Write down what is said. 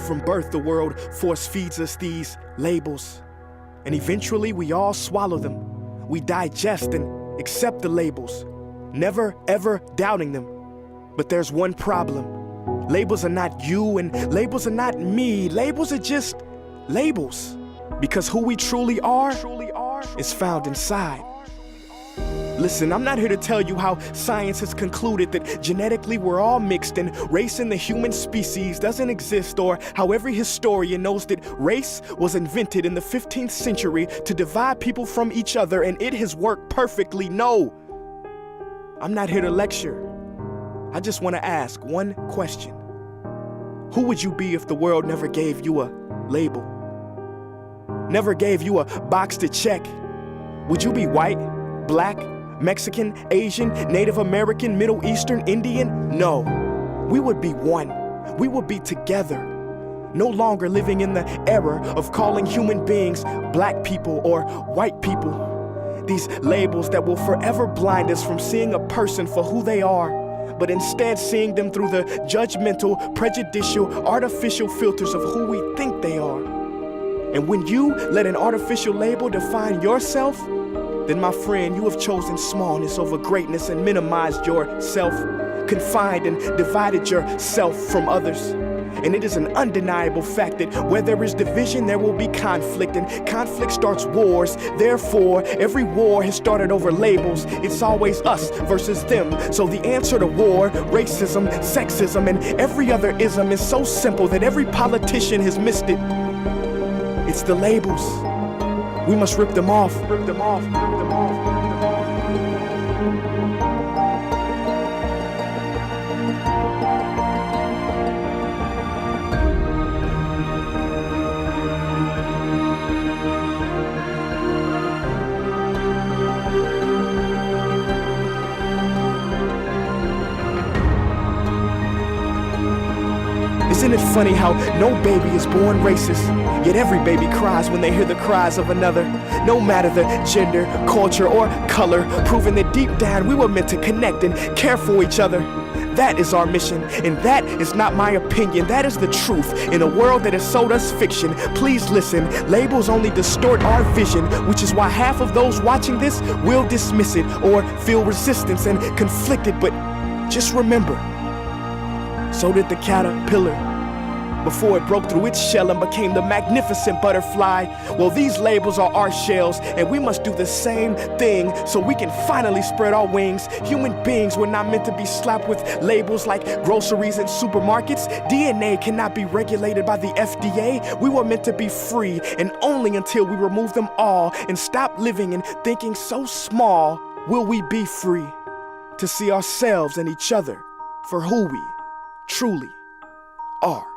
from birth, the world force feeds us these labels. And eventually we all swallow them. We digest and accept the labels, never ever doubting them. But there's one problem. Labels are not you and labels are not me. Labels are just labels. Because who we truly are is found inside. Listen, I'm not here to tell you how science has concluded that genetically we're all mixed and race in the human species doesn't exist, or how every historian knows that race was invented in the 15th century to divide people from each other and it has worked perfectly. No, I'm not here to lecture. I just want to ask one question. Who would you be if the world never gave you a label? Never gave you a box to check? Would you be white, black, Mexican, Asian, Native American, Middle Eastern, Indian? No, we would be one. We would be together. No longer living in the era of calling human beings black people or white people. These labels that will forever blind us from seeing a person for who they are, but instead seeing them through the judgmental, prejudicial, artificial filters of who we think they are. And when you let an artificial label define yourself, then my friend, you have chosen smallness over greatness and minimized yourself, confined and divided yourself from others. And it is an undeniable fact that where there is division, there will be conflict, and conflict starts wars. Therefore, every war has started over labels. It's always us versus them. So the answer to war, racism, sexism, and every other ism is so simple that every politician has missed it. It's the labels. We must rip them off, rip them off, rip them off, rip them off. Isn't it funny how no baby is born racist, yet every baby cries when they hear the cries of another? No matter the gender, culture, or color, proving that deep down we were meant to connect and care for each other. That is our mission, and that is not my opinion. That is the truth in a world that has sold us fiction. Please listen, labels only distort our vision, which is why half of those watching this will dismiss it or feel resistance and conflicted. But just remember, so did the caterpillar before it broke through its shell and became the magnificent butterfly. Well, these labels are our shells, and we must do the same thing so we can finally spread our wings. Human beings were not meant to be slapped with labels like groceries and supermarkets. DNA cannot be regulated by the FDA. We were meant to be free, and only until we remove them all and stop living and thinking so small will we be free to see ourselves and each other for who we truly are.